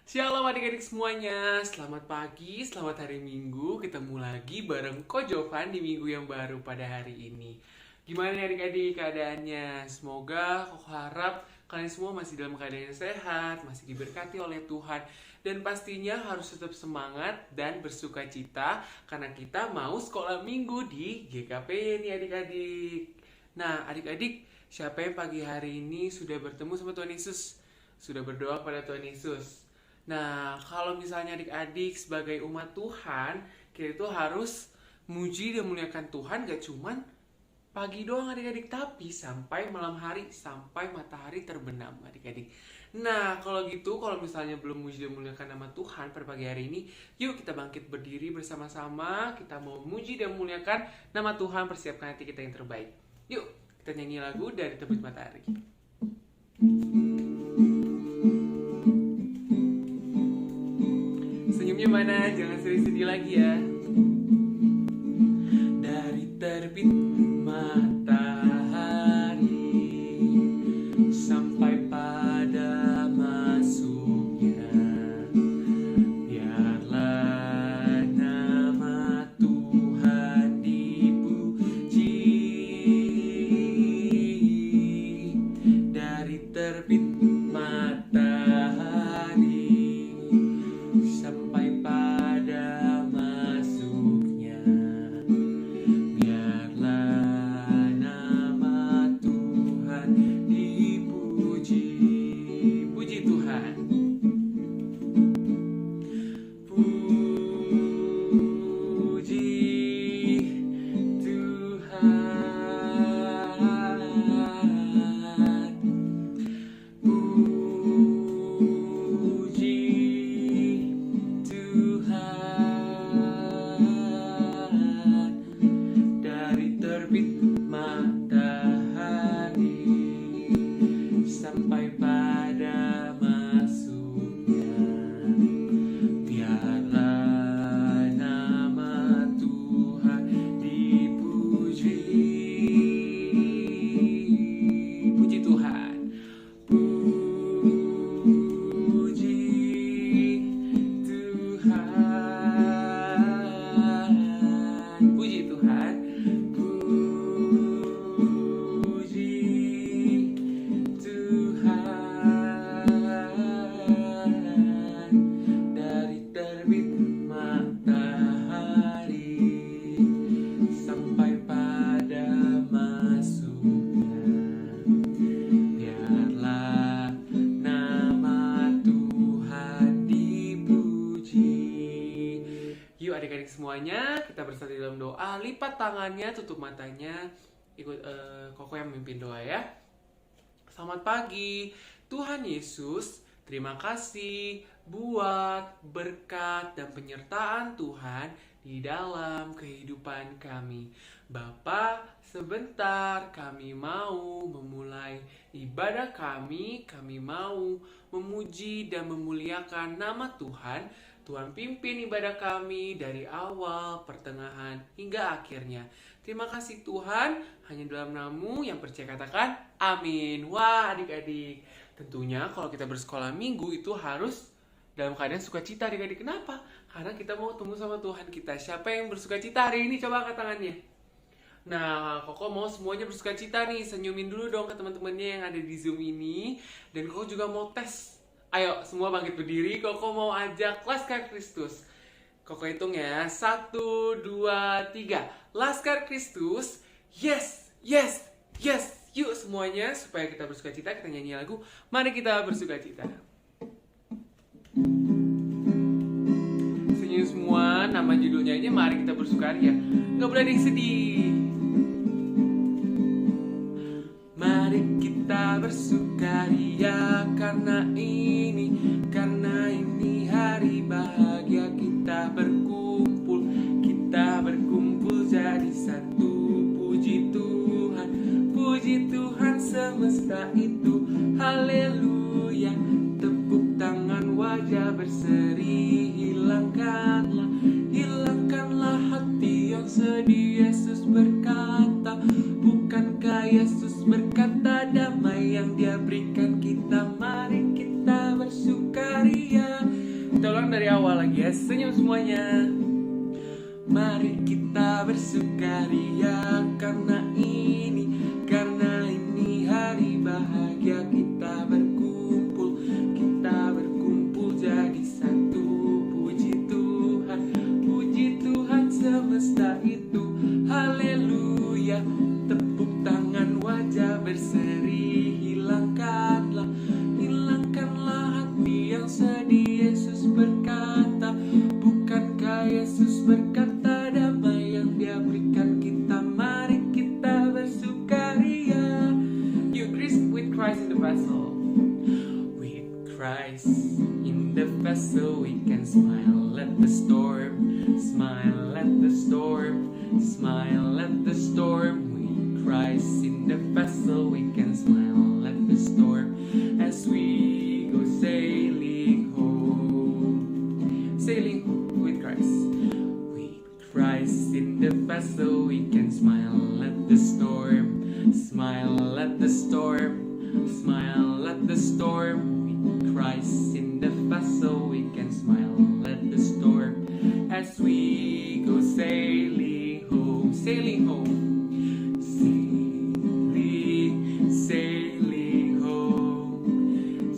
Shalom adik-adik semuanya, selamat pagi, selamat hari Minggu. Ketemu lagi bareng Ko Jovan di minggu yang baru pada hari ini. Gimana nih adik-adik keadaannya? Semoga Koko harap kalian semua masih dalam keadaan yang sehat, masih diberkati oleh Tuhan. Dan pastinya harus tetap semangat dan bersuka cita karena kita mau sekolah minggu di GKP nih adik-adik. Nah adik-adik, siapa yang pagi hari ini sudah bertemu sama Tuhan Yesus? Sudah berdoa pada Tuhan Yesus? Nah, kalau misalnya adik-adik sebagai umat Tuhan, kita itu harus muji dan muliakan Tuhan gak cuman pagi doang adik-adik, tapi sampai malam hari, sampai matahari terbenam adik-adik. Nah, kalau gitu, kalau misalnya belum muji dan muliakan nama Tuhan pada pagi hari ini, yuk kita bangkit berdiri bersama-sama, kita mau muji dan muliakan nama Tuhan, persiapkan hati kita yang terbaik. Yuk, kita nyanyi lagu dari Terbit Matahari. Senyumnya mana? Jangan sedih-sedih lagi ya. Dari terbit matahari sampai pada masuknya, biarlah nama Tuhan dipuji. Dari terbit matahari sampai pada masuknya, biarlah nama Tuhan dipuji. Puji Tuhan. Puji Tuhan. Puji Tuhan. Dari terbit matahari sampai pada masuknya, biarlah nama Tuhan dipuji. Puji Tuhan. Puji Tuhan. Puji Tuhan. Puji Tuhan. Dari terbit matahari sampai pada masuknya, biarlah nama Tuhan dipuji. Yuk adik-adik semuanya, kita bersatu dalam doa. Lipat tangannya, tutup matanya. Ikut Koko yang memimpin doa ya. Selamat pagi, Tuhan Yesus. Terima kasih buat berkat dan penyertaan Tuhan di dalam kehidupan kami. Bapa, sebentar kami mau memulai ibadah kami mau memuji dan memuliakan nama Tuhan. Tuhan pimpin ibadah kami dari awal, pertengahan, hingga akhirnya. Terima kasih Tuhan, hanya dalam nama-Mu yang percaya katakan amin. Wah adik-adik, tentunya kalau kita bersekolah minggu itu harus dalam keadaan sukacita adik-adik. Kenapa? Karena kita mau temu sama Tuhan kita. Siapa yang bersukacita hari ini? Coba angkat tangannya. Nah, Koko mau semuanya bersukacita nih. Senyumin dulu dong ke teman-temannya yang ada di Zoom ini. Dan Koko juga mau tes. Ayo, semua bangkit berdiri. Koko mau ajak Laskar Kristus. Koko hitung ya. 1, 2, 3. Laskar Kristus. Yes, yes, yes. Yuk semuanya, supaya kita bersukacita, kita nyanyi lagu Mari Kita Bersukacita. Senyum semua, nama judulnya aja Mari Kita Bersukaria. Gak boleh ada yang sedih. Mari kita bersukaria karena ini hari bahagia. Kita berkumpul jadi satu. Puji Tuhan semesta itu, haleluya. Tepuk tangan, wajah berseri, hilangkanlah hati yang sedih. Yesus berkata, bukankah Yesus berkata damai yang Dia berikan kita? Mari kita bersukaria senyum semuanya. Mari kita bersukaria karena ini hari bahagia. Kita berkumpul jadi satu. Puji Tuhan semesta itu, haleluya. Tepuk tangan, wajah berseri, hilangkanlah hati yang sedih. Yesus berkata, bukankah Yesus berkata damai yang Dia berikan kita? Mari kita bersukaria. You with Christ in the vessel. With Christ in the vessel we can smile at the storm. Smile at the storm. Smile at the storm. With Christ in the vessel we can smile at the storm. As we go sailing home. Sailing home with Christ. With Christ in the vessel we can smile at the storm. Smile at the storm. Smile at the storm. With Christ in the vessel we can smile at the storm. As we go sailing home. Sailing home. Sailing home.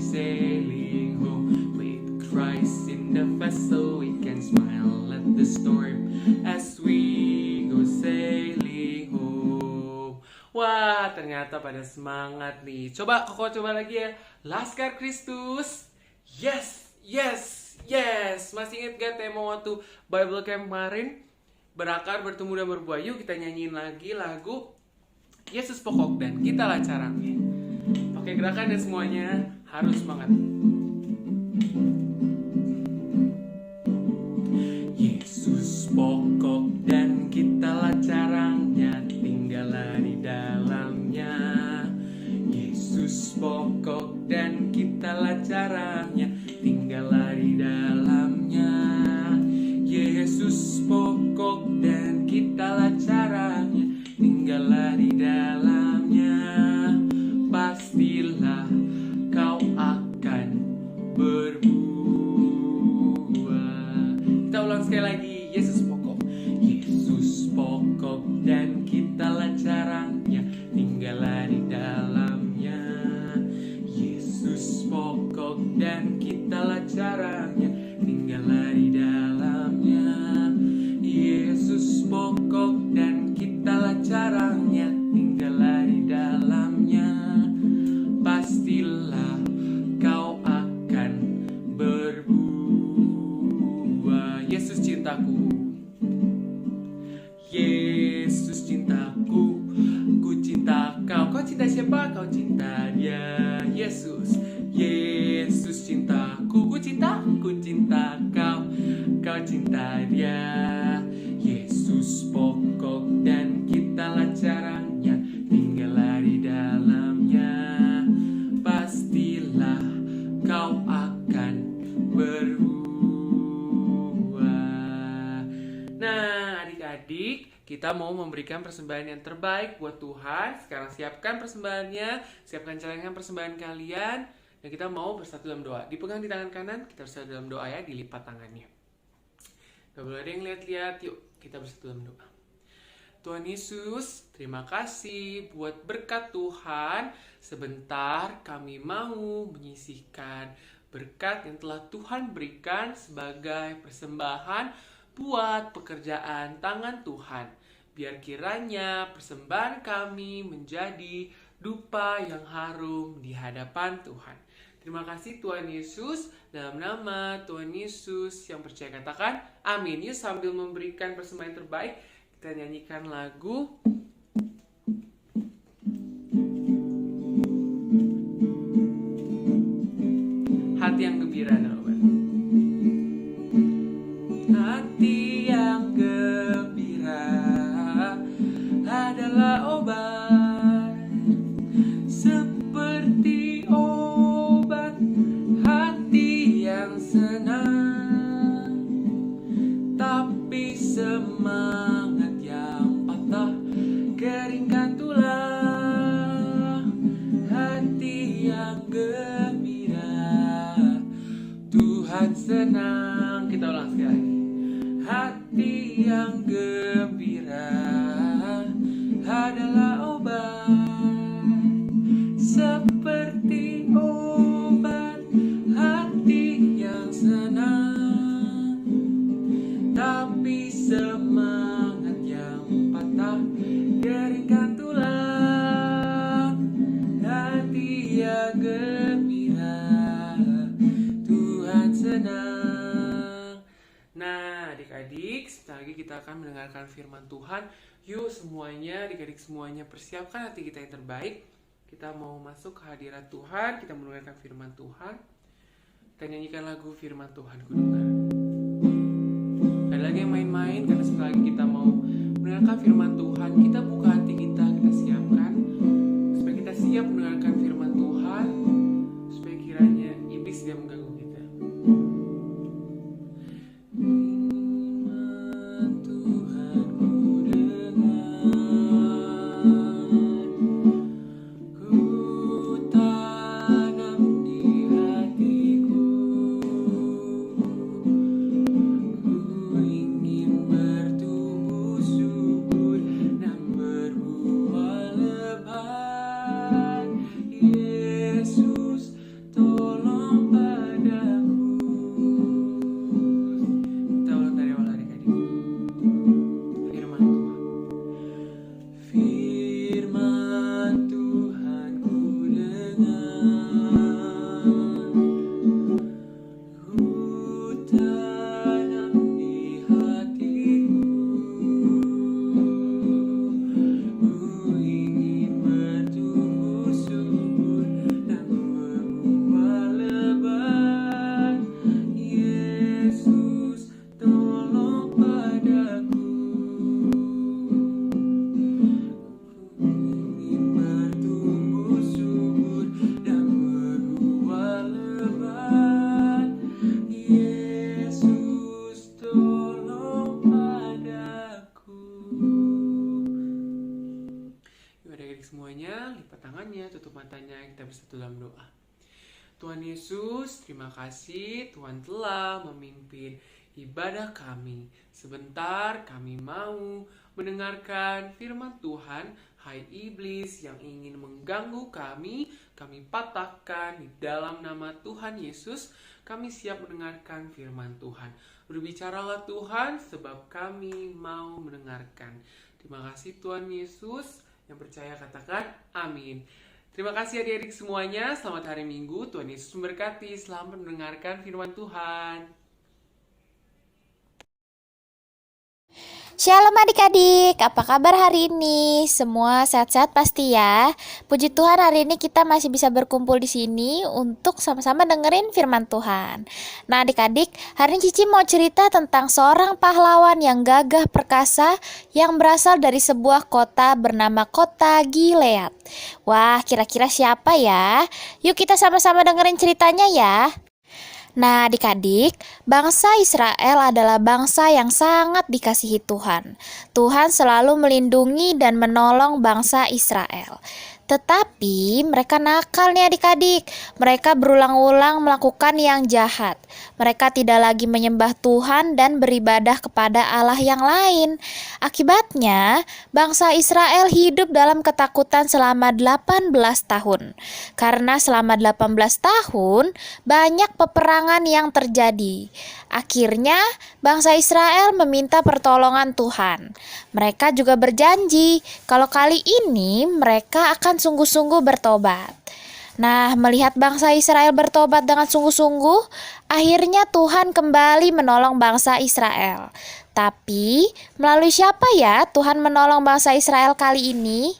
Sailing home. With Christ in the vessel we can smile at the storm. As we go sailing home. Wah, ternyata pada semangat nih. Coba lagi ya. Laskar Kristus. Yes. Masih ingat gak tema waktu Bible Camp kemarin? Berakar, bertumbuh dan berbuah. Yuk kita nyanyiin lagi lagu Yesus pokok dan kitalah caranya. Pakai gerakan dan semuanya harus semangat. Yesus pokok dan kitalah caranya, tinggallah di dalamnya. Yesus pokok dan kitalah caranya, tinggallah di dalamnya. Yesus pokok dan kitalah caranya, tinggallah di dalamnya. Pastilah kau akan berbuah. Kita ulang sekali lagi. Yesus pokok dan kitalah caranya, tinggallah di dalamnya. Yesus pokok dan kitalah caranya, tinggallah di dalamnya. Yesus pokok dan kitalah caranya, tinggallah di dalamnya. Pastilah kau akan berbuah. Yesus cintaku. Yesus cintaku, ku cinta kau. Kau cinta siapa? Kau cinta Dia. Yesus cintaku, ku cinta kau. Kau cinta Dia. Yesus pokok dan kitalah caranya, tinggallah di dalamnya. Pastilah kau akan berbuah. Nah, adik-adik, kita mau memberikan persembahan yang terbaik buat Tuhan. Sekarang siapkan persembahannya, siapkan celengan persembahan kalian, dan kita mau bersatu dalam doa. Dipegang di tangan kanan, kita bersatu dalam doa ya, dilipat tangannya. Gak boleh ada yang lihat-lihat, yuk kita bersatu dalam doa. Tuhan Yesus, terima kasih buat berkat Tuhan. Sebentar kami mau menyisihkan berkat yang telah Tuhan berikan sebagai persembahan buat pekerjaan tangan Tuhan. Biar kiranya persembahan kami menjadi dupa yang harum di hadapan Tuhan. Terima kasih Tuhan Yesus. Dalam nama Tuhan Yesus yang percaya katakan amin. Yuk sambil memberikan persembahan terbaik, kita nyanyikan lagu Hati yang Gembira. Hati yang gembira adalah obat, seperti obat hati yang senang. Tapi semangat yang patah yang gembira adalah obat, seperti obat hati yang senang. Tapi semangat yang patah keringkan tulang. Hati yang gembira, Tuhan senang. Nah, adik-adik, sebentar lagi kita akan mendengarkan firman Tuhan. Yuk semuanya, adik-adik semuanya persiapkan hati kita yang terbaik. Kita mau masuk ke hadirat Tuhan, kita mendengarkan firman Tuhan. Kita nyanyikan lagu firman Tuhan ku dengar. Ada lagi yang main-main, karena sebentar lagi kita mau mendengarkan firman Tuhan. Kita buka hati kita siapkan supaya kita siap mendengarkan firman Tuhan, supaya kiranya iblis tidak mengganggu kita. Semuanya, lipat tangannya, tutup matanya, kita bersatu dalam doa. Tuhan Yesus, terima kasih Tuhan telah memimpin ibadah kami. Sebentar kami mau mendengarkan firman Tuhan. Hai iblis yang ingin mengganggu kami patahkan di dalam nama Tuhan Yesus. Kami siap mendengarkan firman Tuhan. Berbicaralah Tuhan, sebab kami mau mendengarkan. Terima kasih Tuhan Yesus. Yang percaya katakan amin. Terima kasih adik-adik semuanya. Selamat hari Minggu. Tuhan Yesus memberkati. Selamat mendengarkan firman Tuhan. Shalom adik-adik, apa kabar hari ini? Semua sehat-sehat pasti ya. Puji Tuhan hari ini kita masih bisa berkumpul di sini untuk sama-sama dengerin firman Tuhan. Nah adik-adik, hari ini Cici mau cerita tentang seorang pahlawan yang gagah perkasa yang berasal dari sebuah kota bernama Kota Gilead. Wah, kira-kira siapa ya? Yuk kita sama-sama dengerin ceritanya ya. Nah adik-adik, bangsa Israel adalah bangsa yang sangat dikasihi Tuhan. Tuhan selalu melindungi dan menolong bangsa Israel. Tetapi mereka nakal nih adik-adik. Mereka berulang-ulang melakukan yang jahat. Mereka tidak lagi menyembah Tuhan dan beribadah kepada Allah yang lain. Akibatnya, bangsa Israel hidup dalam ketakutan selama 18 tahun. Karena selama 18 tahun, banyak peperangan yang terjadi. Akhirnya, bangsa Israel meminta pertolongan Tuhan. Mereka juga berjanji kalau kali ini mereka akan sungguh-sungguh bertobat. Nah, melihat bangsa Israel bertobat dengan sungguh-sungguh, akhirnya Tuhan kembali menolong bangsa Israel. Tapi, melalui siapa ya Tuhan menolong bangsa Israel kali ini?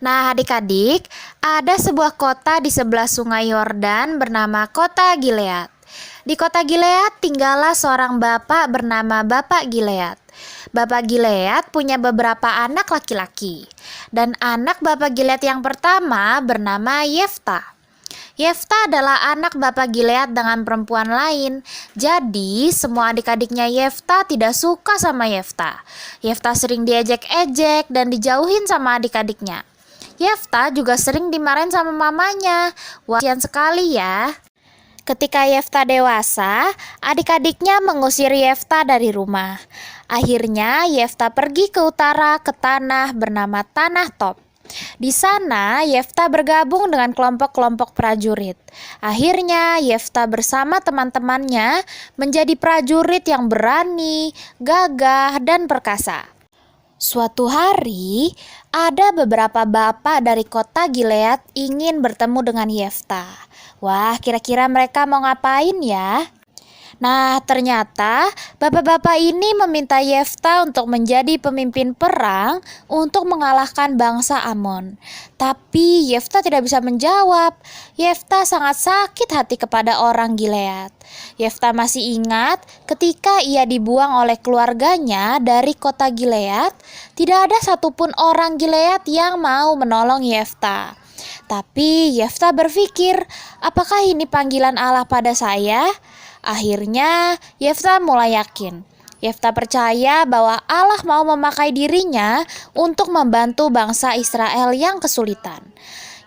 Nah, adik-adik, ada sebuah kota di sebelah sungai Yordan bernama Kota Gilead. Di Kota Gilead tinggallah seorang bapak bernama Bapak Gilead. Bapak Gilead punya beberapa anak laki-laki. Dan anak Bapak Gilead yang pertama bernama Yefta. Yefta adalah anak Bapak Gilead dengan perempuan lain. Jadi semua adik-adiknya Yefta tidak suka sama Yefta. Yefta sering diejek-ejek dan dijauhin sama adik-adiknya. Yefta juga sering dimarahin sama mamanya. Wah, kasihan sekali ya. Ketika Yefta dewasa, adik-adiknya mengusir Yefta dari rumah. Akhirnya Yefta pergi ke utara ke tanah bernama Tanah Tob. Di sana Yefta bergabung dengan kelompok-kelompok prajurit. Akhirnya Yefta bersama teman-temannya menjadi prajurit yang berani, gagah, dan perkasa. Suatu hari, ada beberapa bapak dari kota Gilead ingin bertemu dengan Yefta. Wah, kira-kira mereka mau ngapain ya? Nah, ternyata bapak-bapak ini meminta Yefta untuk menjadi pemimpin perang untuk mengalahkan bangsa Amon. Tapi Yefta tidak bisa menjawab. Yefta sangat sakit hati kepada orang Gilead. Yefta masih ingat ketika ia dibuang oleh keluarganya dari kota Gilead, tidak ada satupun orang Gilead yang mau menolong Yefta. Tapi Yefta berpikir, apakah ini panggilan Allah pada saya? Akhirnya Yefta mulai yakin. Yefta percaya bahwa Allah mau memakai dirinya untuk membantu bangsa Israel yang kesulitan.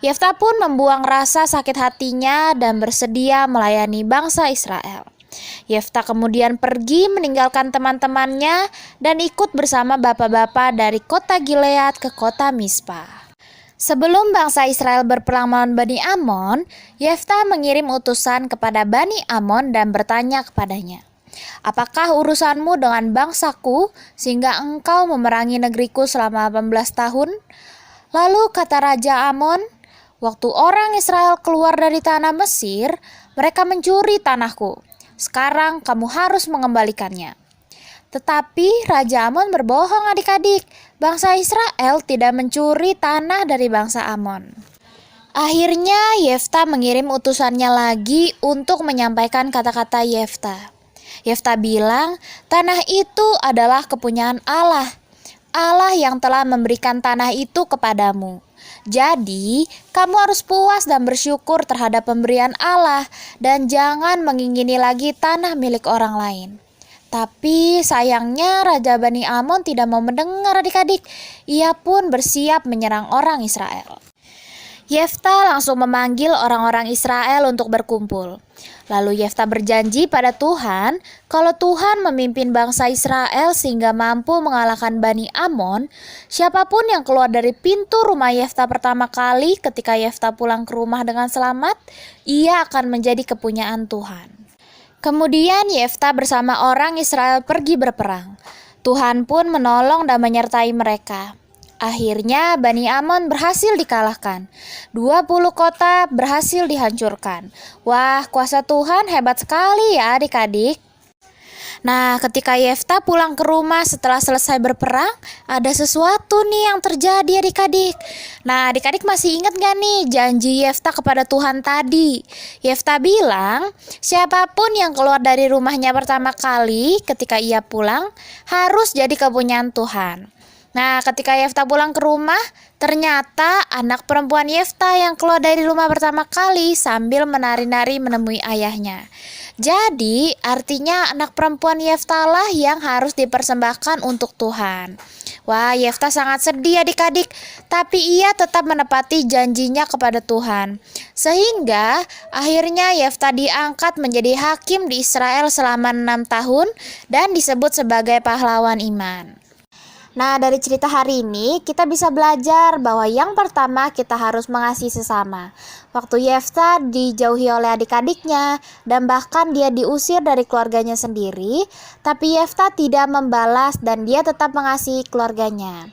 Yefta pun membuang rasa sakit hatinya dan bersedia melayani bangsa Israel. Yefta kemudian pergi meninggalkan teman-temannya dan ikut bersama bapak-bapak dari kota Gilead ke kota Mispa. Sebelum bangsa Israel berperang melawan Bani Amon, Yefta mengirim utusan kepada Bani Amon dan bertanya kepadanya, "Apakah urusanmu dengan bangsaku sehingga engkau memerangi negeriku selama 18 tahun?" Lalu kata Raja Amon, "Waktu orang Israel keluar dari tanah Mesir, mereka mencuri tanahku. Sekarang kamu harus mengembalikannya." Tetapi Raja Amon berbohong adik-adik. Bangsa Israel tidak mencuri tanah dari bangsa Amon. Akhirnya Yefta mengirim utusannya lagi untuk menyampaikan kata-kata Yefta. Yefta bilang, tanah itu adalah kepunyaan Allah. Allah yang telah memberikan tanah itu kepadamu. Jadi, kamu harus puas dan bersyukur terhadap pemberian Allah dan jangan mengingini lagi tanah milik orang lain. Tapi sayangnya Raja Bani Amon tidak mau mendengar adik-adik. Ia pun bersiap menyerang orang Israel. Yefta langsung memanggil orang-orang Israel untuk berkumpul. Lalu Yefta berjanji pada Tuhan, kalau Tuhan memimpin bangsa Israel sehingga mampu mengalahkan Bani Amon, siapapun yang keluar dari pintu rumah Yefta pertama kali ketika Yefta pulang ke rumah dengan selamat, ia akan menjadi kepunyaan Tuhan. Kemudian Yefta bersama orang Israel pergi berperang. Tuhan pun menolong dan menyertai mereka. Akhirnya Bani Amon berhasil dikalahkan. 20 kota berhasil dihancurkan. Wah, kuasa Tuhan hebat sekali ya adik-adik. Nah, ketika Yefta pulang ke rumah setelah selesai berperang, ada sesuatu nih yang terjadi adik-adik. Nah, adik-adik masih ingat gak nih janji Yefta kepada Tuhan tadi? Yefta bilang, siapapun yang keluar dari rumahnya pertama kali ketika ia pulang, harus jadi kepunyaan Tuhan. Nah, ketika Yefta pulang ke rumah, ternyata anak perempuan Yefta yang keluar dari rumah pertama kali sambil menari-nari menemui ayahnya. Jadi, artinya anak perempuan Yefta lah yang harus dipersembahkan untuk Tuhan. Wah, Yefta sangat sedih adik-adik, tapi ia tetap menepati janjinya kepada Tuhan. Sehingga akhirnya Yefta diangkat menjadi hakim di Israel selama 6 tahun dan disebut sebagai pahlawan iman. Nah, dari cerita hari ini kita bisa belajar bahwa yang pertama kita harus mengasihi sesama. Waktu Yefta dijauhi oleh adik-adiknya dan bahkan dia diusir dari keluarganya sendiri, tapi Yefta tidak membalas dan dia tetap mengasihi keluarganya.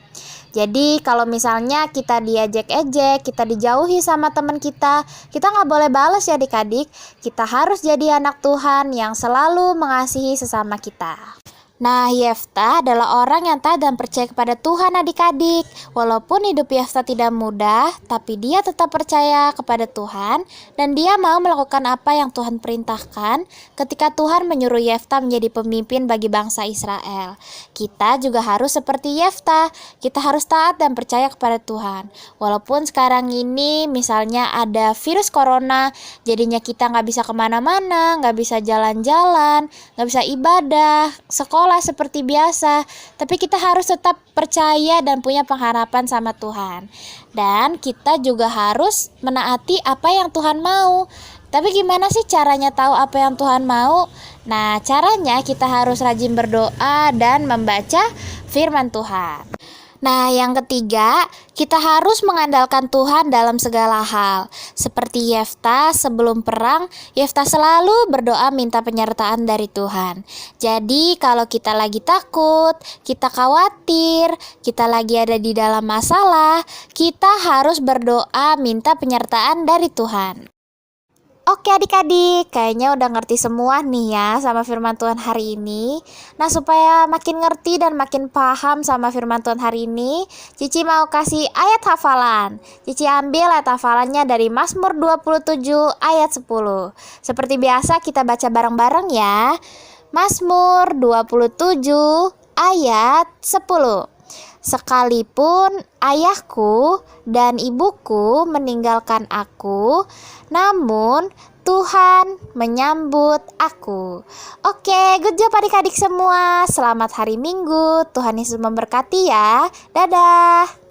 Jadi kalau misalnya kita diejek-ejek, kita dijauhi sama teman kita nggak boleh balas ya adik-adik. Kita harus jadi anak Tuhan yang selalu mengasihi sesama kita. Nah, Yefta adalah orang yang taat dan percaya kepada Tuhan adik-adik. Walaupun hidup Yefta tidak mudah, tapi dia tetap percaya kepada Tuhan dan dia mau melakukan apa yang Tuhan perintahkan ketika Tuhan menyuruh Yefta menjadi pemimpin bagi bangsa Israel. Kita juga harus seperti Yefta, kita harus taat dan percaya kepada Tuhan. Walaupun sekarang ini misalnya ada virus corona, jadinya kita nggak bisa kemana-mana, nggak bisa jalan-jalan, nggak bisa ibadah, sekolah seperti biasa, tapi kita harus tetap percaya dan punya pengharapan sama Tuhan. Dan kita juga harus menaati apa yang Tuhan mau. Tapi gimana sih caranya tahu apa yang Tuhan mau? Nah, caranya kita harus rajin berdoa dan membaca firman Tuhan. Nah, yang ketiga, kita harus mengandalkan Tuhan dalam segala hal. Seperti Yefta sebelum perang, Yefta selalu berdoa minta penyertaan dari Tuhan. Jadi, kalau kita lagi takut, kita khawatir, kita lagi ada di dalam masalah, kita harus berdoa minta penyertaan dari Tuhan. Oke adik-adik, kayaknya udah ngerti semua nih ya sama firman Tuhan hari ini. Nah, supaya makin ngerti dan makin paham sama firman Tuhan hari ini, Cici mau kasih ayat hafalan. Cici ambil ayat hafalannya dari Mazmur 27 ayat 10. Seperti biasa kita baca bareng-bareng ya. Mazmur 27 ayat 10. Sekalipun ayahku dan ibuku meninggalkan aku, namun Tuhan menyambut aku. Oke, good job adik-adik semua. Selamat hari Minggu. Tuhan Yesus memberkati ya. Dadah.